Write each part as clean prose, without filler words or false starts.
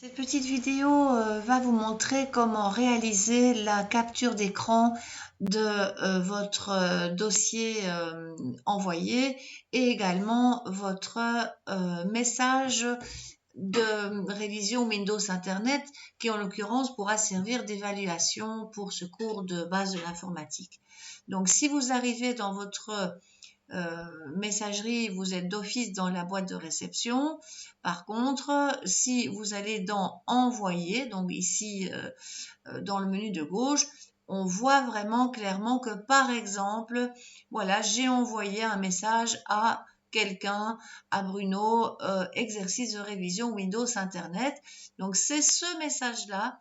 Cette petite vidéo va vous montrer comment réaliser la capture d'écran de votre dossier envoyé et également votre message de révision Windows Internet qui en l'occurrence pourra servir d'évaluation pour ce cours de base de l'informatique. Donc si vous arrivez dans votre messagerie, vous êtes d'office dans la boîte de réception. Par contre, si vous allez dans envoyer, donc ici dans le menu de gauche, on voit vraiment clairement que par exemple, voilà, j'ai envoyé un message à quelqu'un, à Bruno, exercice de révision Windows Internet. Donc c'est ce message-là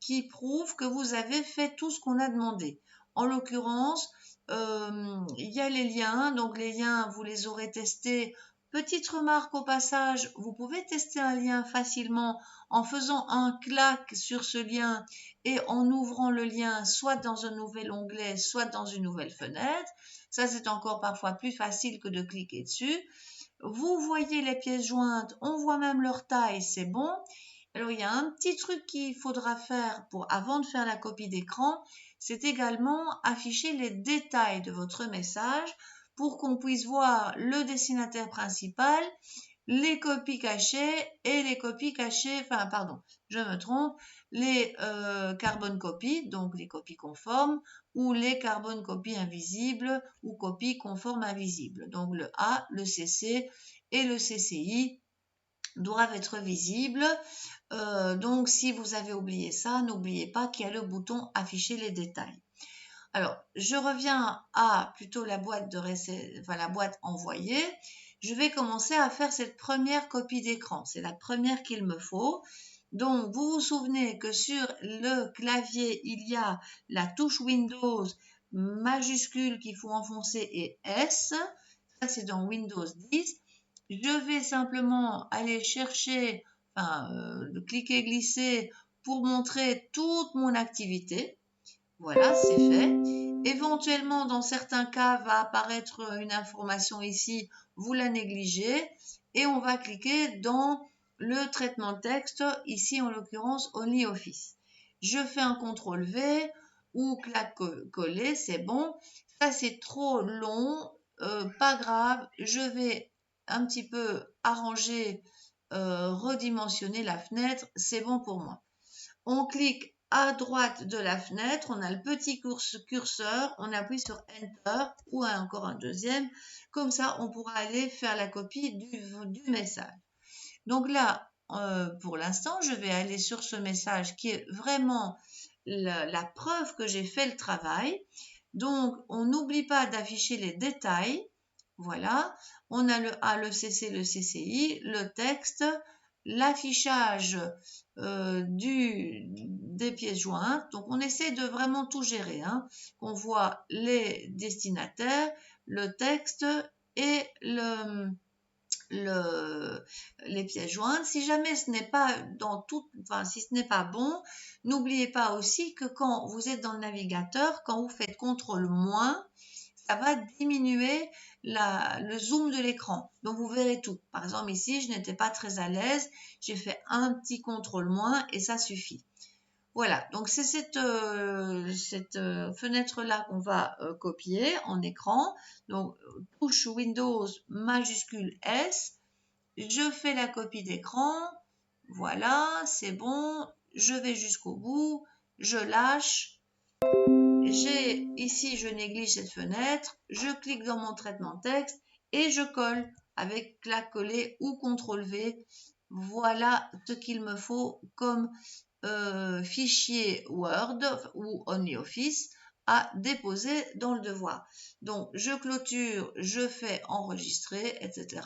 qui prouve que vous avez fait tout ce qu'on a demandé. En l'occurrence, il y a les liens, donc les liens, vous les aurez testés. Petite remarque au passage, vous pouvez tester un lien facilement en faisant un clac sur ce lien et en ouvrant le lien soit dans un nouvel onglet, soit dans une nouvelle fenêtre. Ça, c'est encore parfois plus facile que de cliquer dessus. Vous voyez les pièces jointes, on voit même leur taille, c'est bon. Alors, il y a un petit truc qu'il faudra faire avant de faire la copie d'écran, c'est également afficher les détails de votre message pour qu'on puisse voir le destinataire principal, les copies cachées et les copies cachées, enfin pardon, je me trompe, les carbone copies, donc les copies conformes, ou les carbone copies invisibles ou copies conformes invisibles. Donc le A, le CC et le CCI doivent être visibles. Donc si vous avez oublié ça, n'oubliez pas qu'il y a le bouton afficher les détails. Alors, je reviens à plutôt la boîte la boîte envoyée. Je vais commencer à faire cette première copie d'écran. C'est la première qu'il me faut. Donc, vous vous souvenez que sur le clavier, il y a la touche Windows majuscule qu'il faut enfoncer et S. Ça, c'est dans Windows 10. Je vais simplement aller chercher, cliquer, glisser pour montrer toute mon activité. Voilà, c'est fait. Éventuellement, dans certains cas, va apparaître une information ici, vous la négligez et on va cliquer dans le traitement de texte, ici en l'occurrence OnlyOffice. Je fais un CTRL V ou clac coller, c'est bon. Ça, c'est trop long, pas grave, je vais un petit peu arranger, redimensionner la fenêtre, c'est bon pour moi. On clique à droite de la fenêtre, on a le petit curseur, on appuie sur Enter ou encore un deuxième, comme ça on pourra aller faire la copie du message. Donc là, pour l'instant, je vais aller sur ce message qui est vraiment la preuve que j'ai fait le travail. Donc, on n'oublie pas d'afficher les détails. Voilà, on a le A, le CC, le CCI, le texte, l'affichage des pièces jointes. Donc, on essaie de vraiment tout gérer. On voit les destinataires, le texte et les pièces jointes. Si jamais ce n'est pas si ce n'est pas bon, n'oubliez pas aussi que quand vous êtes dans le navigateur, quand vous faites CTRL-, ça va diminuer le zoom de l'écran. Donc, vous verrez tout. Par exemple, ici, je n'étais pas très à l'aise. J'ai fait un petit CTRL- et ça suffit. Voilà, donc c'est cette fenêtre-là qu'on va copier en écran. Donc, touche Windows majuscule S. Je fais la copie d'écran. Voilà, c'est bon. Je vais jusqu'au bout. Je lâche. Ici, je néglige cette fenêtre. Je clique dans mon traitement de texte et je colle avec clac-coller ou CTRL-V. Voilà ce qu'il me faut comme fichier Word ou OnlyOffice à déposer dans le devoir. Donc, je clôture, je fais enregistrer, etc.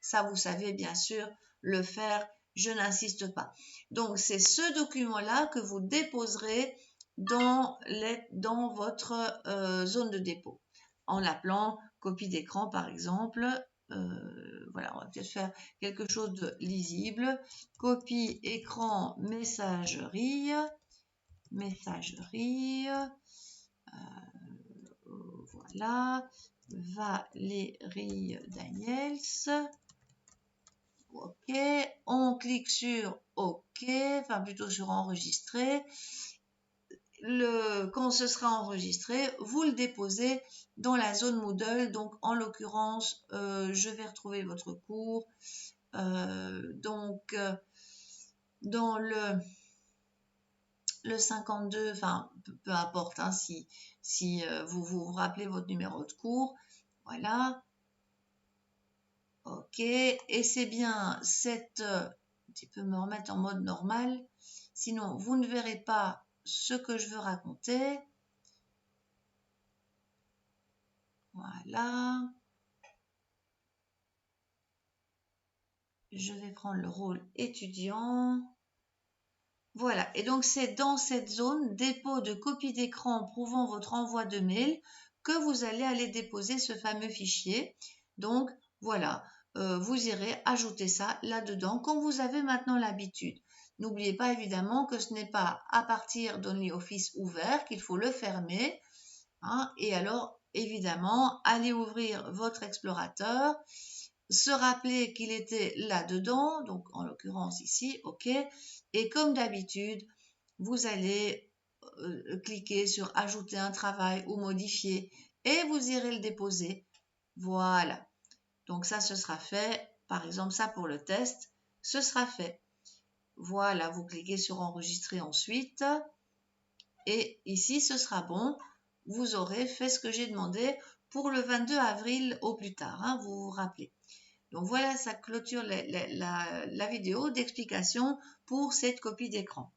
Ça, vous savez bien sûr le faire, je n'insiste pas. Donc, c'est ce document-là que vous déposerez dans votre zone de dépôt en l'appelant copie d'écran par exemple. Voilà, on va peut-être faire quelque chose de lisible. Copie écran messagerie. Voilà. Valérie Daniels. OK. On clique sur OK, enfin plutôt sur enregistrer. Quand ce sera enregistré, vous le déposez dans la zone Moodle. Donc, en l'occurrence, je vais retrouver votre cours. Dans le 52, enfin, peu importe, hein, si vous vous rappelez votre numéro de cours. Voilà. OK. Et c'est bien cette... Tu peux me remettre en mode normal. Sinon, vous ne verrez pas ce que je veux raconter. Voilà. Je vais prendre le rôle étudiant. Voilà. Et donc, c'est dans cette zone dépôt de copie d'écran prouvant votre envoi de mail que vous allez aller déposer ce fameux fichier. Donc, voilà. Vous irez ajouter ça là-dedans comme vous avez maintenant l'habitude. N'oubliez pas évidemment que ce n'est pas à partir d'OnlyOffice ouvert qu'il faut le fermer. Hein, et alors, évidemment, allez ouvrir votre explorateur, se rappeler qu'il était là-dedans, donc en l'occurrence ici, OK. Et comme d'habitude, vous allez cliquer sur ajouter un travail ou modifier et vous irez le déposer. Voilà. Donc ça, ce sera fait. Par exemple, ça pour le test, ce sera fait. Voilà, vous cliquez sur enregistrer ensuite. Et ici, ce sera bon. Vous aurez fait ce que j'ai demandé pour le 22 avril au plus tard, hein, vous vous rappelez. Donc voilà, ça clôture la vidéo d'explication pour cette copie d'écran.